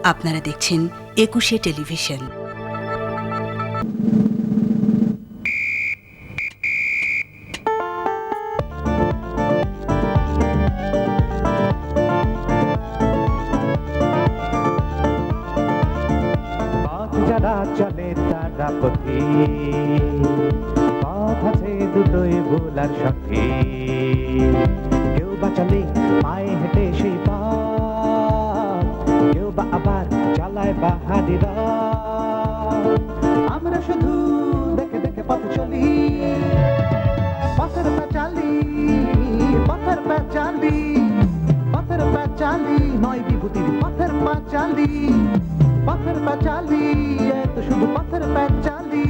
আপনারা দেখছেন ২১শে টেলিভিশন। যারা চলে তারা পথে পথ আছে দুটোই ভোলার সাথে, কেউ বা চলে পায়ে হেঁটে সেই পথ, কেউ বা আবার চালায় বাহারিরা। আমরা শুধু দেখে দেখে পথ চলি, পথের পাঁচালি, পথের পাঁচালি, পথের পাঁচালি নয় বিভূতির পথের পাঁচালি, পথের পাঁচালি এত শুধু পথের পাঁচালি,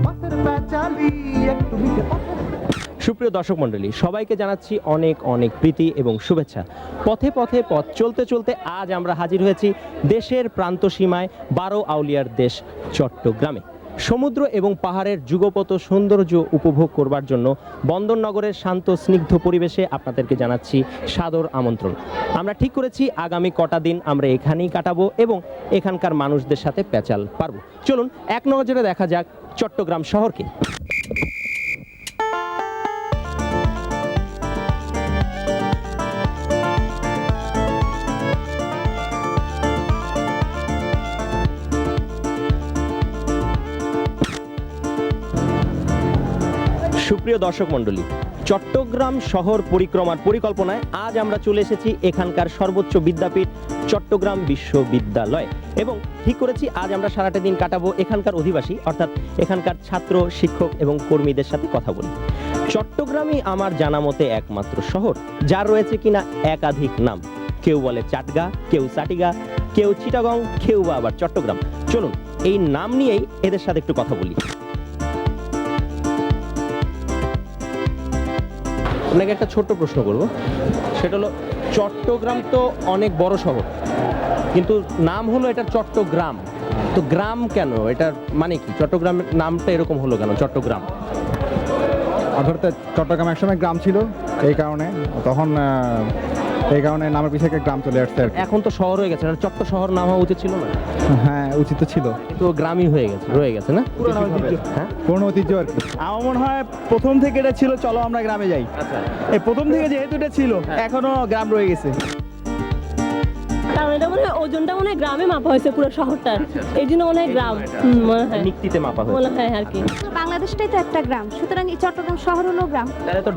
পথের পাঁচালি একটু মিটে পথের। সুপ্রিয় দর্শক মণ্ডলী, সবাইকে জানাচ্ছি অনেক অনেক প্রীতি এবং শুভেচ্ছা। পথে পথে পথ চলতে চলতে আজ আমরা হাজির হয়েছি দেশের প্রান্ত সীমায় ১২ আউলিয়ার দেশ চট্টগ্রামে। সমুদ্র এবং পাহাড়ের যুগপত সৌন্দর্য উপভোগ করবার জন্য বন্দরনগরের শান্ত স্নিগ্ধ পরিবেশে আপনাদেরকে জানাচ্ছি সাদর আমন্ত্রণ। আমরা ঠিক করেছি আগামী কটা দিন আমরা এখানেই কাটাবো এবং এখানকার মানুষদের সাথে প্যাচাল পারবো। চলুন এক নজরে দেখা যাক চট্টগ্রাম শহরকে। সুপ্রিয় দর্শক মণ্ডলী, চট্টগ্রাম শহর পরিক্রমার পরিকল্পনায় আজ আমরা চলে এসেছি এখানকার সর্বোচ্চ বিদ্যাপীঠ চট্টগ্রাম বিশ্ববিদ্যালয় এবং ঠিক করেছি আজ আমরা সারাটা দিন কাটাবো এখানকার অধিবাসী অর্থাৎ এখানকার ছাত্র, শিক্ষক এবং কর্মীদের সাথে কথা বলি। চট্টগ্রামই আমার জানা মতে একমাত্র শহর যার রয়েছে কিনা একাধিক নাম। কেউ বলে চাটগা, কেউ চাটিগা, কেউ চিটাগং, কেউ বা আবার চট্টগ্রাম। চলুন এই নাম নিয়েই এদের সাথে একটু কথা বলি। আপনাকে একটা ছোট্ট প্রশ্ন করব, সেটা হলো চট্টগ্রাম তো অনেক বড় শহর, কিন্তু নাম হলো এটা চট্টগ্রাম, তো গ্রাম কেন? এটার মানে কি? চট্টগ্রামের নামটা এরকম হলো কেন চট্টগ্রাম? অর্থাৎ চট্টগ্রাম একসময় গ্রাম ছিল, এই কারণে তখন এই কারণে নামের পিছিয়ে একটা গ্রাম চলে আসছে আর কি। এখন তো শহর হয়ে গেছে, চট্ট শহর নাম হওয়া উচিত ছিল না? হ্যাঁ, উচিত তো ছিল, কিন্তু গ্রামই হয়ে গেছে, রয়ে গেছে না? হ্যাঁ, পুরনো ঐতিহ্য আর কি। আমার মনে হয় প্রথম থেকে এটা ছিল চলো আমরা গ্রামে যাই। আচ্ছা, এই প্রথম থেকে যেহেতু এটা ছিল, এখনো গ্রাম রয়ে গেছে। কারণ এটা মনে হয় ওজনটা মনে হয় গ্রামে মাপা হয়েছে পুরো শহরটার, এই জন্য মনে হয় গ্রাম মনে হয় নিক্তিতে মাপা মনে হয়েছে। হয় আর কি। বাংলাদেশটাই তো একটা গ্রাম, সুতরাং এই চট্টগ্রাম শহর হলো গ্রাম। তাহলে তো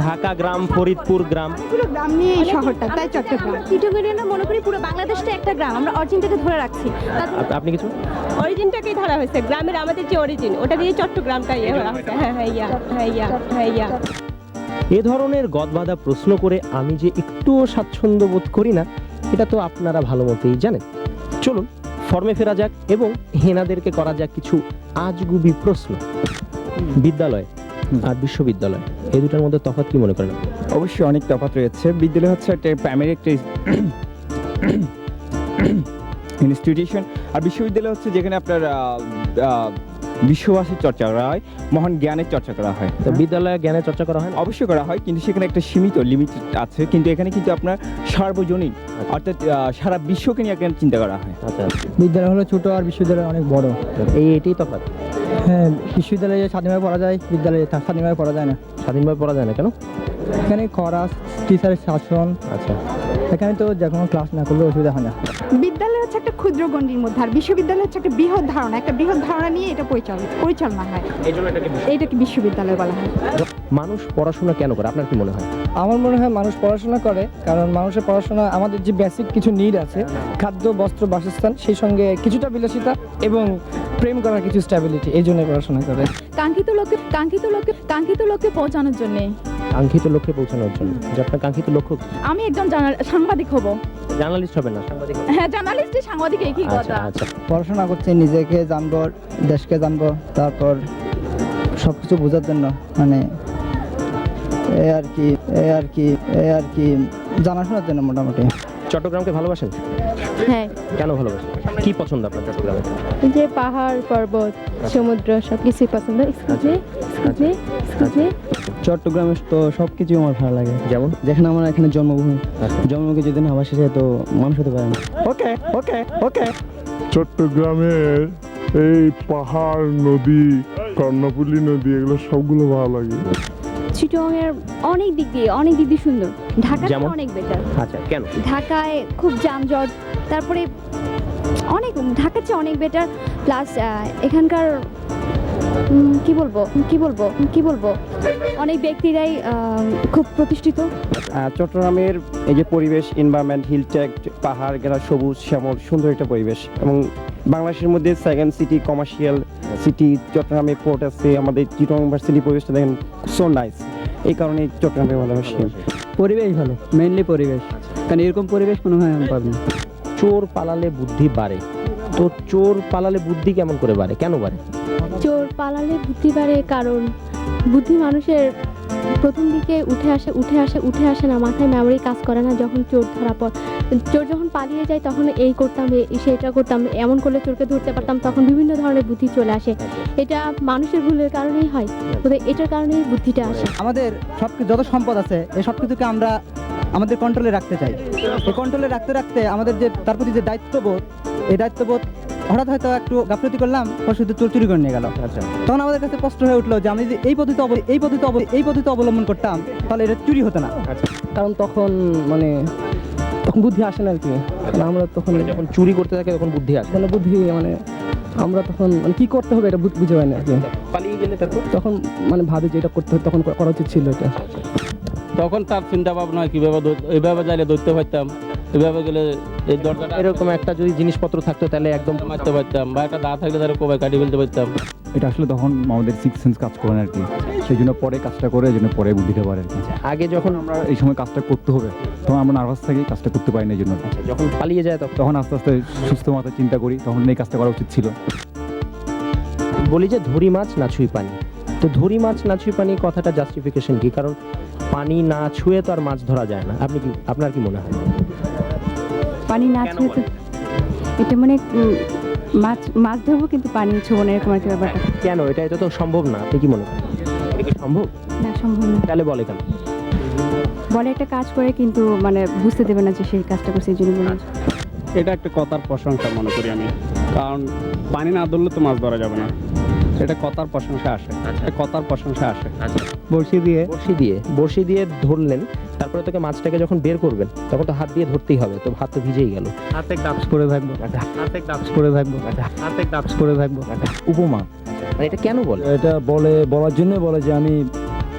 ঢাকা গ্রাম, ফরিদপুর গ্রাম, পুরো গ্রাম নিয়ে এই শহরটা, তাই চট্টগ্রাম। ক্যাটেগরিটা মনে করি পুরো বাংলাদেশটা একটা গ্রাম, আমরা অরিজিনটাকে ধরে রাখছি। আপনি কিছু? অরিজিনটাকেই ধরা হয়েছে, গ্রামের আমাদের যে অরিজিন ওটা দিয়ে চট্টগ্রামটাই ধরা হয়েছে। হ্যাঁ হ্যাঁ ইয়া হ্যাঁ ইয়া হ্যাঁ ইয়া। এ ধরনের গদবাঁধা প্রশ্ন করে আমি যে একটুও স্বাচ্ছন্দ্য বোধ করি না, এটা তো আপনারা ভালো মতোই জানেন। চলুন ফর্মে ফেরা যাক এবং হেনাদেরকে করা যাক কিছু আজগুবি প্রশ্ন। বিদ্যালয় আর বিশ্ববিদ্যালয় এই দুটার মধ্যে তফাৎ কি মনে করেন? অবশ্যই অনেক তফাৎ রয়েছে। বিদ্যালয় হচ্ছে একটা প্রাইমারি একটা ইনস্টিটিউশন, আর বিশ্ববিদ্যালয় হচ্ছে যেখানে আপনার বিশ্ববাসীর চর্চা করা হয়, মহান জ্ঞানের চর্চা করা হয়। তো বিদ্যালয়ে জ্ঞানের চর্চা করা হয়? অবশ্যই করা হয়, কিন্তু সেখানে একটা সীমিত লিমিট আছে, কিন্তু এখানে কিন্তু আপনার সার্বজনীন অর্থাৎ সারা বিশ্বকে নিয়ে এখানে চিন্তা করা হয়। আচ্ছা, বিদ্যালয় হলো ছোট আর বিশ্ববিদ্যালয় অনেক বড়। এটাই তফাৎ। হ্যাঁ, বিশ্ববিদ্যালয়ে স্বাধীনভাবে পড়া যায়, বিদ্যালয়ে স্বাধীনভাবে পড়া যায় না। স্বাধীনভাবে পড়া যায় না কেন? এখানে খরা, টিচারের শাসন, আচ্ছা, এখানে তো যে কোনো ক্লাস না করলে অসুবিধা হয় না। বিদ্যালয় হচ্ছে একটা ক্ষুদ্র গণ্ডির মধ্যে, আর বিশ্ববিদ্যালয় হচ্ছে একটা বৃহৎ ধারণা, একটা বৃহৎ ধারণা নিয়ে এটা পরিচালনা হয়, এইটাকে বিশ্ববিদ্যালয় বলা হয়। মানুষ পড়াশোনা কেন করে আপনার কি মনে হয়? আমার মনে হয় মানুষ পড়াশোনা করে কারণ মানুষের পড়াশোনা, আমাদের যে বেসিক কিছু নিড আছে, খাদ্য, বস্ত্র, বাসস্থান, সেই সঙ্গে কিছুটা বিলাসিতা এবং প্রেম করার কিছু স্ট্যাবিলিটি, এই জন্য পড়াশোনা করে। কাঙ্ক্ষিত লক্ষ্যে পৌঁছানোর জন্য। কাঙ্ক্ষিত লক্ষ্যে পৌঁছানোর জন্য। যে আপনার কাঙ্ক্ষিত লক্ষ্য? আমি একজন সাংবাদিক হব। জার্নালিস্ট হবে না, সাংবাদিক? হ্যাঁ, জার্নালিস্ট, সাংবাদিক একই কথা। আচ্ছা, পড়াশোনা করছি নিজেকে জানবো, দেশকে জানবো, তারপর সব কিছু বোঝার জন্য, মানে এই আর কি জানাশোনার জন্য মোটামুটি। চট্টগ্রামকে ভালোবাসেন? হ্যাঁ। কেন ভালোবাসেন? কি পছন্দ আপনার চট্টগ্রামে? যে পাহাড়, পর্বত, সমুদ্র সব কিছুই পছন্দ। এক্সকিউজ মি চট্টগ্রামের তো সব কিছুই আমার ভালো লাগে, যেমন যেখানে আমার এখানে জন্মভূমি, জন্মভূমিকে যদি না ভাসে তো মানুষ হতে পারে না। ওকে ওকে ওকে। চট্টগ্রামের এই পাহাড়, নদী, কর্ণফুলী নদী, এগুলো সবগুলো ভালো লাগে। চিটংয়ের অনেক দিক দিয়ে সুন্দর। ঢাকা যেমন? অনেক বেটার। আচ্ছা, কেন? ঢাকায় খুব যানজট, তারপরে অনেক ঢাকার চেয়ে অনেক বেটার। প্লাস এখানকার কি বলবো অনেক ব্যক্তিরাই খুব প্রতিষ্ঠিত। চট্টগ্রামের এই যে পরিবেশ, এনভায়রনমেন্ট, হিলট্যাক, পাহাড় ঘেরা, সবুজ শ্যামল সুন্দর একটা পরিবেশ, এবং বাংলাদেশের মধ্যে সেকেন্ড সিটি, কমার্শিয়াল সিটি। চট্টগ্রামে পোর্ট আছে, আমাদের চিটং ইউনিভার্সিটি পরিবেশটা দেখেন সো নাইস, এই কারণে চট্টগ্রামে ভালোবাসি। পরিবেশ ভালো, মেইনলি পরিবেশ, কারণ এরকম পরিবেশ মনে হয় আমি পাবো না। চোর পালালে বুদ্ধি বাড়ে, তো চোর পালালে বুদ্ধি কেমন করে বাড়ে, কেন বাড়ে? চোর পালালে বুদ্ধি বাড়ে, কারণ বুদ্ধি মানুষের প্রথম দিকে উঠে আসে না, মাথায় মেমোরি কাজ করে না। যখন চোর চোর যখন পালিয়ে যায় তখন এই করতাম, সেটা করতাম, এমন করলে চোরকে ধরতে পারতাম, তখন বিভিন্ন ধরনের বুদ্ধি চলে আসে। এটা মানুষের ভুলের কারণেই হয়, এটার কারণেই বুদ্ধিটা আসে। আমাদের যত সম্পদ আছে এই সব কিছুকে আমরা আমাদের কন্ট্রোলে রাখতে চাই। এই কন্ট্রোলে রাখতে রাখতে আমাদের যে তার প্রতি যে দায়িত্ববোধ, এই দায়িত্ববোধ হঠাৎ হয়তো একটু গাফলতি করলাম, শুধু চোর চুরি করে নিয়ে গেল। তখন আমাদের কাছে কষ্ট হয়ে উঠলো যে আমি যদি এই পদ্ধতি অবলম্বন করতাম তাহলে এটা চুরি হতো না। কারণ তখন বুদ্ধি আসে না আর কি। আমরা তখন যখন চুরি করতে থাকে তখন বুদ্ধি আসে, বুদ্ধি আমরা তখন কি করতে হবে এটা বুঝে পাই না আর কি। পালিয়ে গেলে তারপর তখন ভাবি যে এটা করতে হবে, তখন করা উচিত ছিল এটা। তখন তার চিন্তা ভাবনা কিভাবে এইভাবে যাইলে ধরতে পারতাম, এভাবে গেলে এই দরজাটা এরকম একটা যদি জিনিসপত্র থাকতো তাহলে একদম মারতে পারতাম, বা একটা দা থাকলে তারা কোবায় কাটিয়ে ফেলতে পারতাম। এটা আসলে তখন আমাদের সিক্স সেন্স কাজ করে না আর কি, সেই জন্য পরে কাজটা করে, এই জন্য পরে বুদ্ধিটা পারে আর কি। আগে যখন আমরা এই সময় কাজটা করতে হবে তখন আমরা নার্ভাস থাকি, কাজটা করতে পারি না, এই জন্য যখন পালিয়ে যায় তখন আস্তে আস্তে সুস্থ মাথায় চিন্তা করি, তখন এই কাজটা করা উচিত ছিল। বলি যে ধরি মাছ না ছুঁই পানি, তো ধরি মাছ না ছুঁই পানি কথাটা জাস্টিফিকেশন কি? কারণ পানি না ছুঁয়ে তো আর মাছ ধরা যায় না। আপনার কি মনে হয়? পানি না ছুঁয়ে তো এটা মানে মাছ ধরবো কিন্তু পানি ছুঁবো না, এরকম একটা ব্যাপারটা কেন? এটা তো সম্ভব না, আপনি কি মনে করেন? এটা কি সম্ভব না, সম্ভব না। তাহলে বলে কেন? বলে একটা কাজ করে কিন্তু মানে বুঝতে দেবে না যে সেই কাজটা করছে, এই জন্য বলে। এটা একটা কথার প্রশংসা মনে করি আমি, কারণ পানি না ধরলে তো মাছ ধরা যাবে না, এটা কথার প্রশংসা আসে, কথার প্রশংসা আসে। বড়শি দিয়ে ধরলেন, তারপরে তোকে মাছটাকে যখন বের করবেন তখন তো হাত দিয়ে ধরতেই হবে, তো হাত তো ভিজেই গেল। উপমা মানে এটা কেন বলে? এটা বলার জন্য বলে যে আমি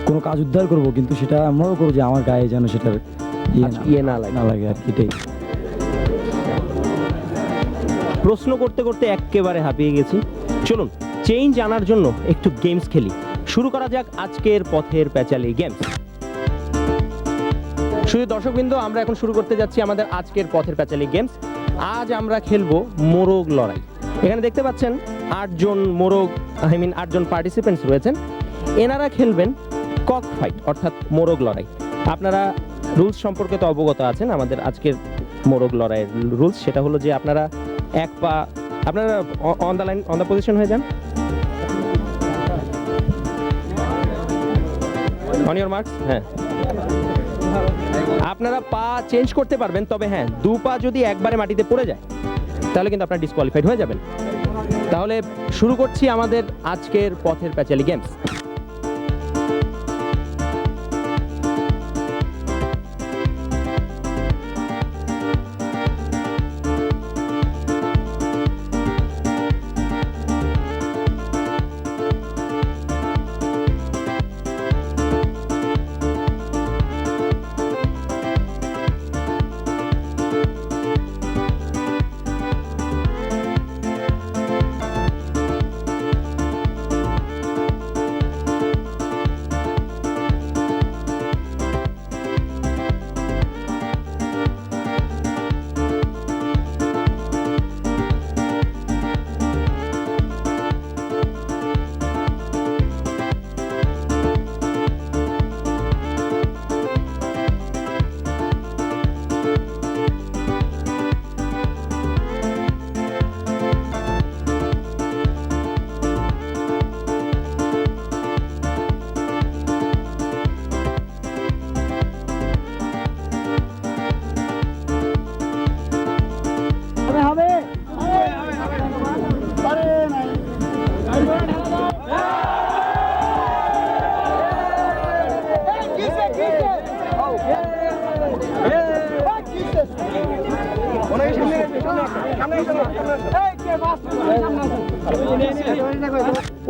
কোনো কাজ উদ্ধার করব, কিন্তু সেটা আমরাও করবো যে আমার গায়ে যেন সেটার ইয়ে না লাগে আর কি। এটাই প্রশ্ন করতে করতে একেবারে হাঁপিয়ে গেছি। চলুন চেঞ্জ আনার জন্য একটু গেমস খেলি। শুরু করা যাক আজকের পথের প্যাচালি গেমস। শুধু দর্শকবৃন্দ, আমরা এখন শুরু করতে যাচ্ছি আমাদের আজকের পথের প্যাচালি গেমস। আজ আমরা খেলবো মোরগ লড়াই। এখানে দেখতে পাচ্ছেন 8 জন পার্টিসিপেন্টস রয়েছেন। এনারা খেলবেন কক ফাইট, অর্থাৎ মোরগ লড়াই। আপনারা রুলস সম্পর্কে তো অবগত আছেন। আমাদের আজকের মোরগ লড়াইয়ের রুলস সেটা হলো যে আপনারা অন দ্য পজিশন হয়ে যান। On your marks. হ্যাঁ, আপনারা পা চেঞ্জ করতে পারবেন, তবে হ্যাঁ 2 পা যদি একবারে মাটিতে পড়ে যায় তাহলে কিন্তু আপনারা ডিসকোয়ালিফাইড হয়ে যাবেন। তাহলে শুরু করছি আমাদের আজকের পথের প্যাচালি গেমস।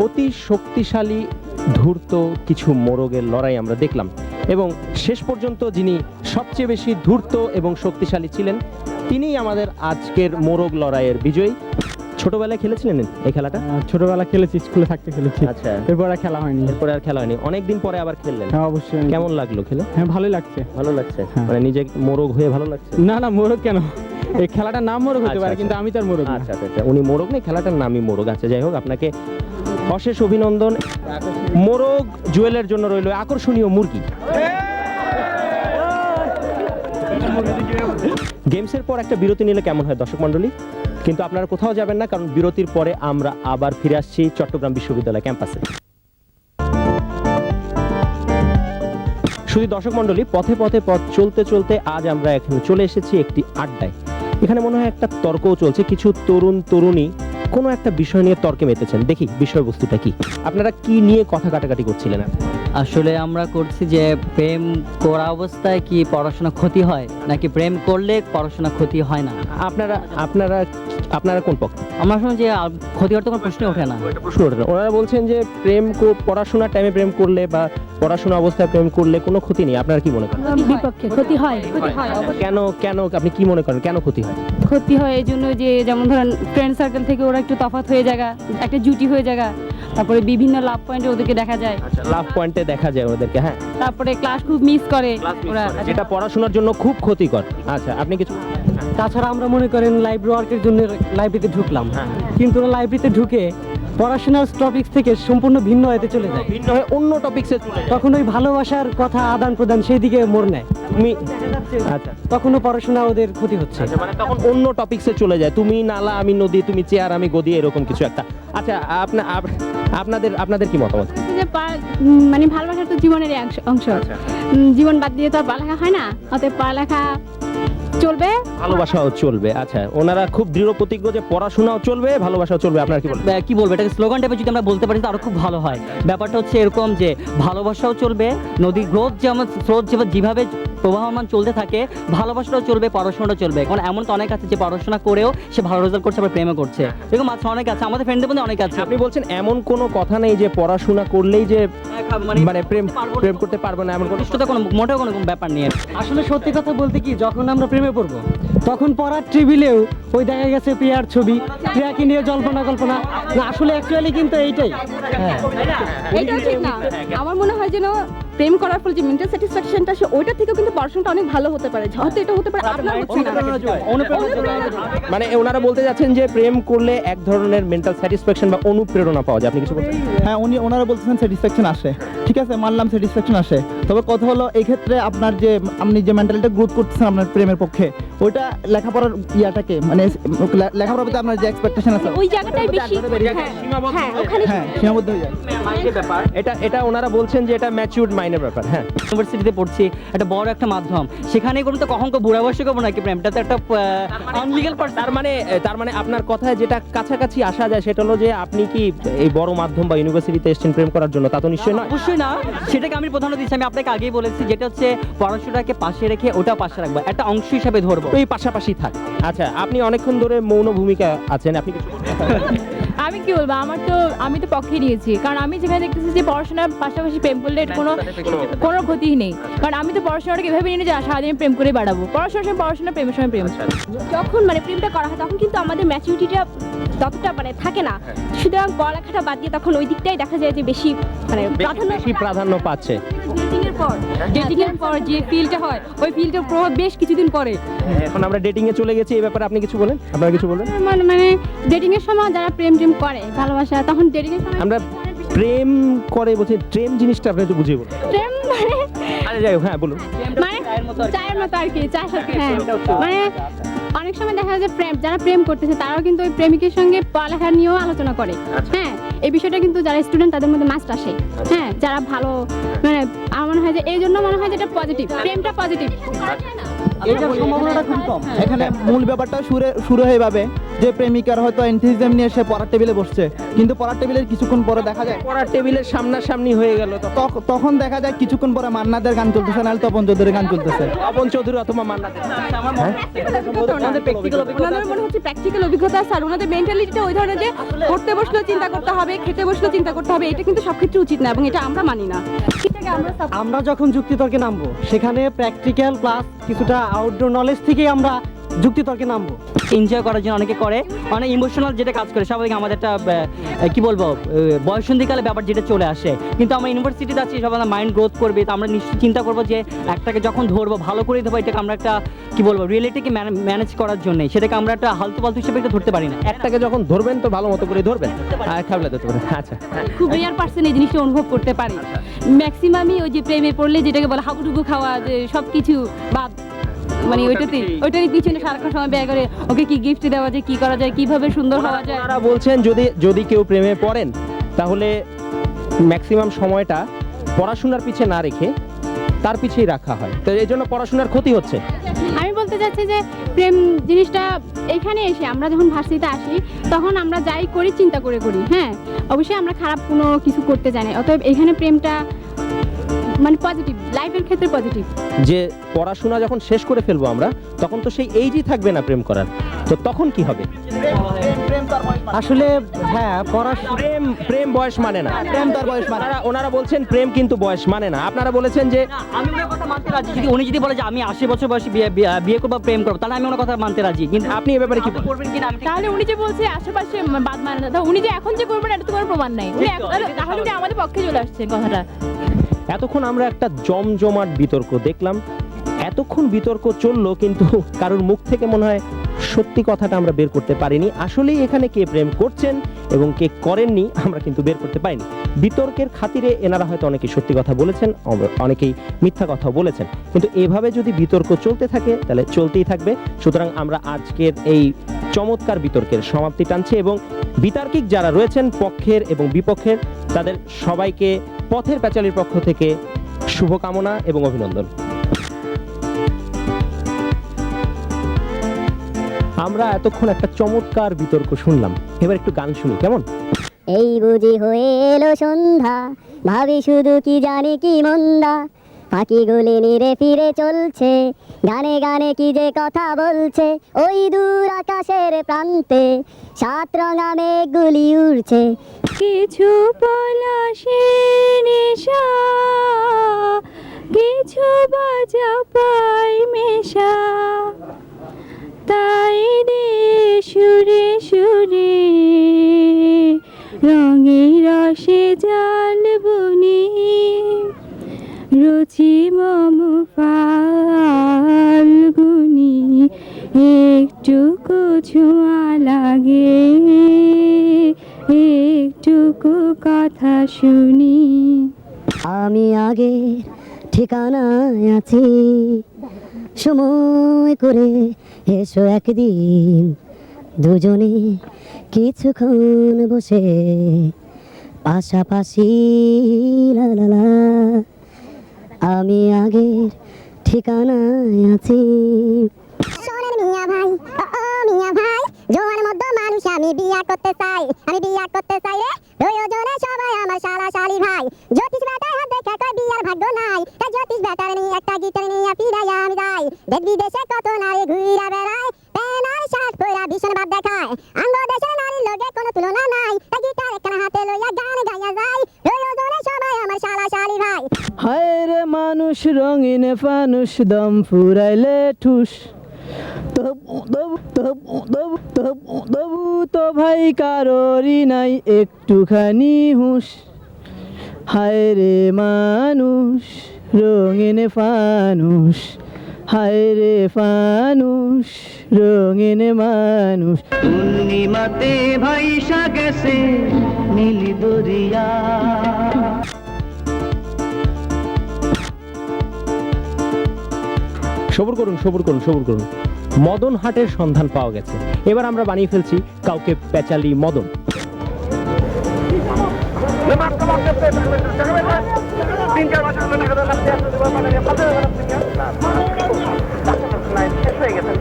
অতি শক্তিশালী ধূর্ত কিছু মোরগের লড়াই আমরা দেখলাম এবং শেষ পর্যন্ত যিনি সবচেয়ে বেশি ধূর্ত এবং শক্তিশালী ছিলেন তিনিই আমাদের আজকের মোরগ লড়াইয়ের বিজয়ী। ছোটবেলায় খেলেছিলেন এই খেলাটা? ছোটবেলা খেলেছি, স্কুলে থাকতে খেলেছি। আচ্ছা, এরপর আর খেলা হয়নি। এরপরে আর খেলা হয়নি, অনেকদিন পরে আবার খেললেন। হ্যাঁ অবশ্যই। কেমন লাগলো খেলে? হ্যাঁ ভালোই লাগছে। ভালো লাগছে, হ্যাঁ। মানে নিজে মোরগ হয়ে ভালো লাগছে? না না, মোরগ কেন, এই খেলাটার নাম মোরগ হতে পারে, কিন্তু আমি তার মোরগ না। আচ্ছা আচ্ছা, উনি মোরগ নেই, খেলাটার নামই মোরগ। আচ্ছা যাই হোক, আপনাকে অশেষ অভিনন্দন। মোরগ জুয়েলের জন্য রইল আকর্ষণীয় মুরগি। গেমসের পর একটা বিরতি নিলে কেমন হয় দর্শক মণ্ডলী? কিন্তু আপনারা কোথাও যাবেন না, কারণ বিরতির পরে আমরা আবার ফিরে আসছি চট্টগ্রাম বিশ্ববিদ্যালয় ক্যাম্পাসে। শুধু দর্শক মণ্ডলী, পথে পথে পথ চলতে চলতে আজ আমরা এখানে চলে এসেছি একটি আড্ডায়। এখানে মনে হয় একটা তর্কও চলছে, কিছু তরুণ তরুণী কোনো একটা বিষয় নিয়ে তর্কে মেতেছেন। দেখি বিষয়বস্তুটা কি, আপনারা কি নিয়ে কথা কাটাকাটি করছিলেন? আসলে আমরা করছি যে প্রেম করা অবস্থায় কি পড়াশোনা ক্ষতি হয়, নাকি প্রেম করলে পড়াশোনা ক্ষতি হয় না? আপনারা আপনারা আপনারা কোন পক্ষ? আমরা শুনি যে ক্ষতি হওয়ার তো কোনো প্রশ্ন ওঠে না। প্রশ্ন ওঠে না। ওনারা বলছেন যে পড়াশোনার টাইমে প্রেম করলে বা পড়াশোনা অবস্থায় প্রেম করলে কোনো ক্ষতি নেই। আপনারা কি মনে করেন? বিপক্ষে ক্ষতি হয়। কেন কেন আপনি কি মনে করেন কেন ক্ষতি হয়? ক্ষতি হয় এই জন্য যে, যেমন ধরেন ফ্রেন্ড সার্কেল থেকে ওরা একটু তফাৎ হয়ে যায়, একটা জুটি হয়ে যায়, তারপরে বিভিন্ন লাভ পয়েন্টে ওদেরকে দেখা যায়। আচ্ছা, লাভ পয়েন্টে দেখা যায় ওদেরকে, হ্যাঁ। তারপরে ক্লাস খুব মিস করে ওরা, যেটা পড়াশোনার জন্য খুব ক্ষতিকর। আচ্ছা, আপনি কিছু? তাছাড়া আমরা মনে করেন লাইব্রেরি ওয়ার্কের জন্য লাইব্রেরিতে ঢুকলাম, কিন্তু ওরা লাইব্রেরিতে ঢুকে পড়াশোনার টপিকস থেকে সম্পূর্ণ ভিন্ন হতে চলে যায়, ভিন্ন হয়ে অন্য টপিকসে চলে যায়। তখন ওই ভালোবাসার কথা আদান প্রদান সেই দিকে মোড় নেয়। তুমি আচ্ছা, তখনও পড়াশোনা ওদের ক্ষতি হচ্ছে। মানে তখন অন্য টপিকসে চলে যায়, তুমি নালা আমি নদী, তুমি চেয়ার আমি গদি, এরকম কিছু একটা। আচ্ছা, আপনাদের আপনাদের কি মতামত? যে মানে ভালোবাসা তো জীবনের অংশ। জীবন বাদ দিয়ে তো আর পড়ালেখা হয় না, অতএব পড়ালেখা চলবে, ভালোবাসাও চলবে। আচ্ছা, ওনারা খুব দৃঢ় প্রতিজ্ঞ যে পড়াশোনাও চলবে, ভালোবাসাও চলবে। আপনার কি বলবেন? কি বলবো, এটাকে স্লোগান টাইপের যদি আমরা বলতে পারি তো আরো খুব ভালো হয়। ব্যাপারটা হচ্ছে এরকম যে ভালোবাসাও চলবে, নদীর স্রোত যেভাবে প্রবাহমান চলতে থাকে, ভালোবাসাটাও চলবে, পড়াশোনাটাও চলবে। কারণ এমন তো অনেক আছে যে পড়াশোনা করেও সে ভালো রেজাল্ট করছে, আবার প্রেমও করছে, এরকম আছে অনেক আছে, আমাদের ফ্রেন্ডদের মধ্যে অনেক আছে। আপনি বলছেন এমন কোনো কথা নেই যে পড়াশোনা করলেই যে মানে প্রেম করতে পারবে না, এমন কোনো মোটেও কোনো ব্যাপার নেই। আসলে সত্যি কথা বলতে কি, যখন আমরা প্রেমে পড়বো তখন পড়ার টেবিলেও ওই দেখা গেছে প্রিয়ার ছবি, প্রিয়াকে নিয়ে জল্পনা কল্পনা না, আসলে অ্যাকচুয়ালি কিন্তু এইটাই। হ্যাঁ, এটাও ঠিক না। আমার মনে হয় যেন প্রেম করার ফলে যে মেন্টাল স্যাটিসফ্যাকশনটা আসে, ওইটা থেকে কিন্তু পড়াশোনাটা অনেক ভালো হতে পারে। হয়তো এটা হতে পারে আপনার হচ্ছে না। মানে ওনারা বলতে যাচ্ছেন যে প্রেম করলে এক ধরনের মেন্টাল স্যাটিসফ্যাকশন বা অনুপ্রেরণা পাওয়া যায়। আপনি কিছু বলছেন? হ্যাঁ, ওনারা বলতেছেন স্যাটিসফ্যাকশন আসে, ঠিক আছে, মানলাম স্যাটিসফ্যাকশন আসে। তবে কথা হলো এই ক্ষেত্রে আপনার যে আপনি যে মেন্টালিটা গ্রোথ করতেছেন আপনার প্রেমের পক্ষে, ওইটা লেখাপড়ার ইয়াটাকে মানে লেখাপড়ার প্রতি আপনার যে এক্সপেকটেশন আছে ওই জায়গাটাই বেশি সীমাবদ্ধ হয়ে যায়। এটা ওনারা বলছেন যে এটা ম্যাচিউরড মাইন্ডের ব্যাপার। হ্যাঁ, ইউনিভার্সিটিতে পড়ছি, একটা বড় একটা মাধ্যম, সেখানে কোনো তো কখন বুড়া বয়সে করবো নাকি প্রেমটা, তো একটা আনলিগাল পার্ট। তার মানে আপনার কথায় যেটা কাছাকাছি আসা যায় সেটা হলো যে আপনি কি এই বড় মাধ্যম বা ইউনিভার্সিটিতে এসেছেন প্রেম করার জন্য? তা তো নিশ্চয়ই নয়। অবশ্যই না, সেটাকে আমি প্রধানত দিচ্ছি, আমি আপনাকে আগেই বলেছি, যেটা হচ্ছে পড়াশোনাটাকে পাশে রেখে ওটা পাশে রাখবো, একটা অংশ হিসাবে ধরবো, এই পাশাপাশি থাক। আচ্ছা, আপনি অনেকক্ষণ ধরে মৌন ভূমিকা আছেন, আপনি কিছু? আমি কি বলবো, আমি তো পক্ষে নিয়েছি, কারণ আমি যেখানে দেখতেছি যে পড়াশোনার পাশাপাশি প্রেম করলে কোনো ক্ষতি নেই। কারণ আমি তো পড়াশোনাটাকে এভাবে নিয়ে যে সারাদিন প্রেম করে বাড়াবো, পড়াশোনার সময় পড়াশোনা, প্রেমের সময় প্রেম। যখন মানে প্রেমটা করা হয় তখন কিন্তু আমাদের ম্যাচুরিটিটা ততটা মানে থাকে না, সুতরাং পড়ালেখাটা বাদ দিয়ে তখন ওই দিকটাই দেখা যায় যে বেশি মানে প্রাধান্য পাচ্ছে। ডেটিং এর পর যে ফিলটা হয়, ওই ফিলটার প্রভাব বেশ কিছুদিন পরে। এখন আমরা ডেটিং এ চলে গেছি, এই ব্যাপারে আপনি কিছু বলেন? আপনারা কিছু বলেন? মানে ডেটিং এর সময় যারা প্রেম করে ভালোবাসা, তখন ডেটিং এর সময় আমরা প্রেম করে বলছি, প্রেম জিনিসটা আপনি একটু বুঝিয়ে বলুন। প্রেম মানে আরে যাই হোক, হ্যাঁ বলুন। মানে চায়ের মতো আর কি, চায়ের সাথে। হ্যাঁ, মানে অনেক সময় দেখা যায় যে যারা প্রেম করতেছে তারাও কিন্তু ওই প্রেমিকের সঙ্গে পড়ালেখা নিয়েও আলোচনা করে। হ্যাঁ, এই বিষয়টা কিন্তু যারা স্টুডেন্ট তাদের মধ্যে মাস্ট আসে। হ্যাঁ, যারা ভালো মানে আমার মনে হয় যে এই জন্য মনে হয় যে এটা পজিটিভ, প্রেমটা পজিটিভ। এইটার সম্ভাবনাটা খুব কম। এখানে মূল ব্যাপারটা শুরু হয়ে যাবে যে প্রেমিকার হয়তো এনথিজম নিয়ে সে পড়ার টেবিলে বসছে, কিন্তু পড়ার টেবিলের কিছুক্ষণ পরে দেখা যায় পড়ার টেবিলের সামনাসামনি হয়ে গেল, তখন দেখা যায় কিছুক্ষণ পরে মান্নাদের গান চলতেছে, নাহলে তপন চৌধুরীর গান চলতেছে। তপন চৌধুরী অথবা মান্না দে। ওনাদের মনে হচ্ছে প্র্যাকটিক্যাল অভিজ্ঞতা আছে, আর ওনাদের মেন্টালিটিটা ওই ধরনের যে পড়তে বসলেও চিন্তা করতে হবে, খেতে বসলেও চিন্তা করতে হবে, এটা কিন্তু সব ক্ষেত্রে উচিত না এবং এটা আমরা মানি না। আমরা যখন যুক্তিতর্কে নামবো সেখানে প্র্যাকটিক্যাল প্লাস কিছুটা আউটডোর নলেজ থেকেই আমরা যুক্তিতর্কে নামবো। এনজয় করার জন্য অনেকে করে, অনেক ইমোশনাল যেটা কাজ করে, স্বাভাবিক আমাদের একটা কি বলবো বয়সন্ধিকালে ব্যাপার যেটা চলে আসে, কিন্তু আমরা ইউনিভার্সিটিতে আছি, সব আমরা মাইন্ড গ্রোথ করবে, তো আমরা নিশ্চয়ই চিন্তা করবো যে একটাকে যখন ধরবো ভালো করে ধরবো, এটাকে আমরা একটা কি বলবো রিয়েলিটিকে ম্যানেজ করার জন্য সেটাকে আমরা একটা হালতু পালতু হিসেবে একটা ধরতে পারি না। একটাকে যখন ধরবেন তো ভালো মতো করে ধরবেন, আর খাবলা ধরতে পারেন। আচ্ছা, খুব রেয়ার পার্সন এই জিনিসটা অনুভব করতে পারে। ম্যাক্সিমামই ওই যে প্রেমে পড়লে যেটাকে বলে হাবুডুবু খাওয়া, যে সব কিছু বাদ, মানে ওইটারই পিছনে সারাক্ষণ সময় ব্যয় করে, ওকে কি গিফট দেওয়া যায়, কি করা যায়, কিভাবে সুন্দর হওয়া যায়। ওনারা বলছেন যদি কেউ প্রেমে পড়েন তাহলে ম্যাক্সিমাম সময়টা পড়াশোনার পিছে না রেখে তার পিছেই রাখা হয়, তো এই জন্য পড়াশোনার ক্ষতি হচ্ছে। আমি বলতে চাচ্ছি যে প্রেম জিনিসটা এখানে এসে আমরা যখন ভার্সিটিতে আসি তখন আমরা যাই করি চিন্তা করে করি, হ্যাঁ অবশ্যই আমরা খারাপ কোনো কিছু করতে জানি, অতএব এখানে প্রেমটা মানে পজিটিভ, লাইফের ক্ষেত্রে পজিটিভ। যে পড়াশোনা যখন শেষ করে ফেলবো আমরা, তখন তো সেই এইজই থাকবে না প্রেম করার, তো তখন কি হবে? আসলে হ্যাঁ, প্রেম বয়স মানে না, প্রেম তার বয়স মানে। ওনারা বলছেন প্রেম কিন্তু বয়স মানে না। আপনারা বলেছেন যে আমি ওনার কথা মানতে রাজি, যদি উনি যদি বলে যে আমি 80 বছর বয়সে বিয়ে করবো প্রেম করবো, তাহলে আমি ওনার কথা মানতে রাজি, কিন্তু আপনি এ ব্যাপারে কি করবেন কিনা আমি তাহলে উনি যে বলছে আশেপাশে বাদ মানে না, উনি যে এখন যে করবেন এটা তো কোনো প্রমাণ নাই, তাহলে যে আমাদের পক্ষে চলে আসছে কথাটা। এতক্ষণ আমরা একটা জমজমাট বিতর্ক দেখলাম, এতক্ষণ বিতর্ক চললো, কিন্তু কারোর মুখ থেকে মনে হয় সত্যি কথাটা আমরা বের করতে পারিনি। আসলেই এখানে কে প্রেম করছেন এবং কে করেননি আমরা কিন্তু বের করতে পারিনি। বিতর্কের খাতিরে এনারা হয়তো অনেকেই সত্যি কথা বলেছেন, অনেকেই মিথ্যা কথা বলেছেন, কিন্তু এভাবে যদি বিতর্ক চলতে থাকে তাহলে চলতেই থাকবে। সুতরাং আমরা আজকের এই চমৎকার বিতর্কের সমাপ্তি টানছি এবং বিতার্কিক যারা রয়েছেন পক্ষের এবং বিপক্ষের, তাদের সবাইকে পথের প্যাচালির পক্ষ থেকে শুভকামনা এবং অভিনন্দন। আমরা এতক্ষণ একটা চমৎকার বিতর্ক শুনলাম, এবার একটু গান শুনি কেমন? এই বুঝি হয়ে এলো সন্ধ্যা, ভাবি শুধু কি জানি কি মন্দা, পাখিগুলি নিরে ফিরে চলছে, গানে গানে কি যে কথা বলছে, ওই দূর আকাশের প্রান্তে 7 রঙা মেঘগুলি উড়ছে। কিছু পলাশে নেশা, কিছু বাজা পাই মেশা, তাই রে সুরে সুরে রঙে রসে জাল বুনি, রুচি মম ফাল্গুনি, একটুকু ছোঁয়া লাগে, একটুকু কথা শুনি। আমি আগে ঠিকানায় আছি, সময় করে এসো একদিন, দুজনে কিছুক্ষণ বসে পাশাপাশি লা লা লা। আমি আগের ঠিকানায় আছি। শোনেন মিয়া ভাই, ও মিয়া ভাই, জোয়ার মধ্যে মানুষ আমি বিয়া করতে চাই, আমি বিয়া করতে চাই রে, প্রয়োজনে সবাই আমার শালা শালি ভাই। জ্যোতিষ বেটার হাত দেখা কয় বিয়ার ভাগ্য নাই, তাই জ্যোতিষ বেটার নিয়ে একটা গিটার নিয়ে ফিরাইয়া আমি যাই। দেশ বিদেশে কত নারী ঘুরা বেড়ায়, পেনার শার্ট পরা ভীষণ ভাব দেখায়, আঙ্গ দেশের নারীর লগে কোনো তুলনা নাই, তাই গিটার একখানা হাতে লইয়া গান গাইয়া যাই, প্রয়োজনে সবাই আমার শালা শালি ভাই। হায় রে মানুষ রঙিন ফানুষ, দম ফুরাইলে ঠুস, তবু তো ভাই কারোরই নাই একটুখানি হুঁশ। হায় রে মানুষ রঙিন ফানুষ, হায় রে ফানুষ রঙিন মানুষ। পূর্ণিমাতে ভাইসা গেছে নীল দরিয়া। সবুর করুন, সবুর করুন, সবুর করুন। মদন হাটের সন্ধান পাওয়া গেছে, এবার আমরা বানিয়ে ফেলছি কাউকে প্যাচালি মদন। শেষ হয়ে গেছে।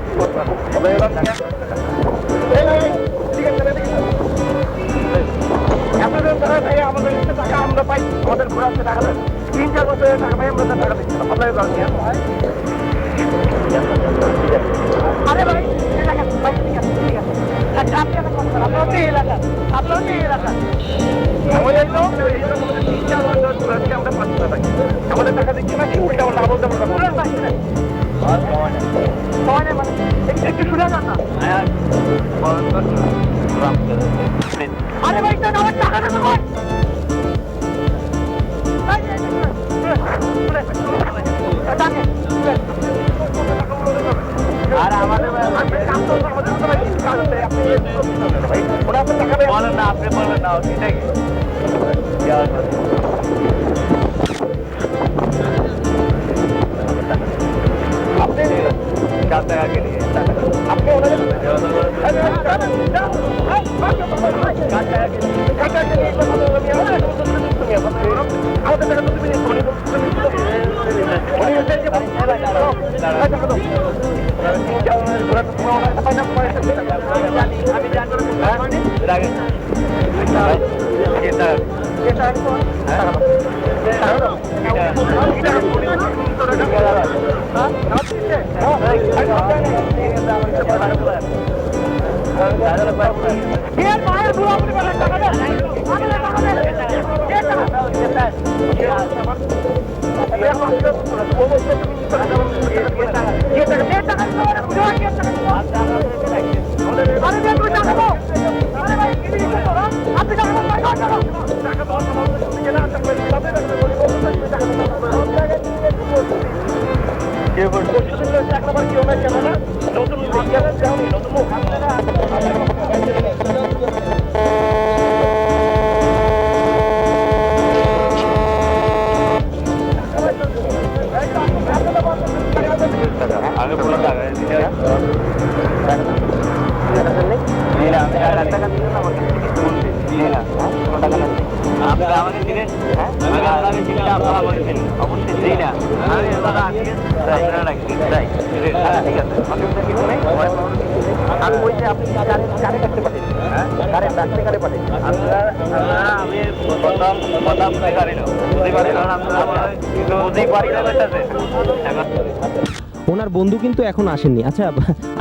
ওনার বন্ধু কিন্তু এখন আসেননি। আচ্ছা,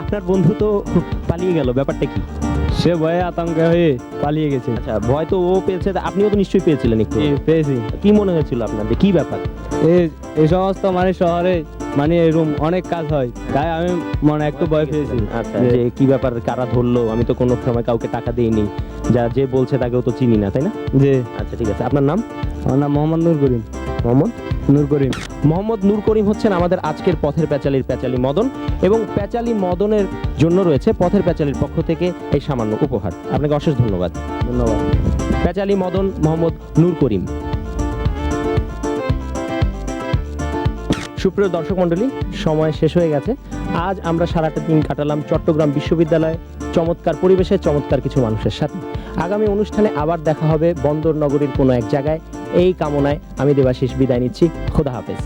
আপনার বন্ধু তো পালিয়ে গেল, ব্যাপারটা কি? সে ভয়ে আতঙ্কে হয়ে পালিয়ে গেছে। আচ্ছা, ভয় তো ও পেয়েছে, তা আপনিও তো নিশ্চয়ই পেয়েছিলেন একটু। পেয়েছি। কি মনে হয়েছিল আপনার, কি ব্যাপার? এই সমস্ত মানে শহরে মানে এরকম অনেক কাজ হয়, তাই আমি মানে একটু ভয় পেয়েছি। আচ্ছা, যে কি ব্যাপার, কারা ধরলো? আমি তো কোনো সময় কাউকে টাকা দেইনি, যা যে বলছে তাকেও তো চিনি না, তাই না? জি। আচ্ছা, ঠিক আছে। আপনার নাম? আমার নাম মোহাম্মদ নূর করিম। মোহাম্মদ নূর করিম। মোহাম্মদ নূর করিম হচ্ছেন আমাদের আজকের পথের প্যাচালির প্যাচালি মদন, এবং প্যাচালি মদনের জন্য রয়েছে পথের প্যাচালির পক্ষ থেকে এই সামান্য উপহার। আপনাকে অশেষ ধন্যবাদ। ধন্যবাদ। প্যাচালি মদন মোহাম্মদ নূর করিম। সুপ্রিয় দর্শক মণ্ডলী, সময় শেষ হয়ে গেছে। আজ আমরা সারাটা দিন কাটালাম চট্টগ্রাম বিশ্ববিদ্যালয়ে চমৎকার পরিবেশে, চমৎকার কিছু মানুষের সাথে। আগামী অনুষ্ঠানে আবার দেখা হবে বন্দর নগরীর কোনো এক জায়গায়। এই কামনায় আমি দেবাশিস বিদায় নিচ্ছি। খোদা হাফেজ।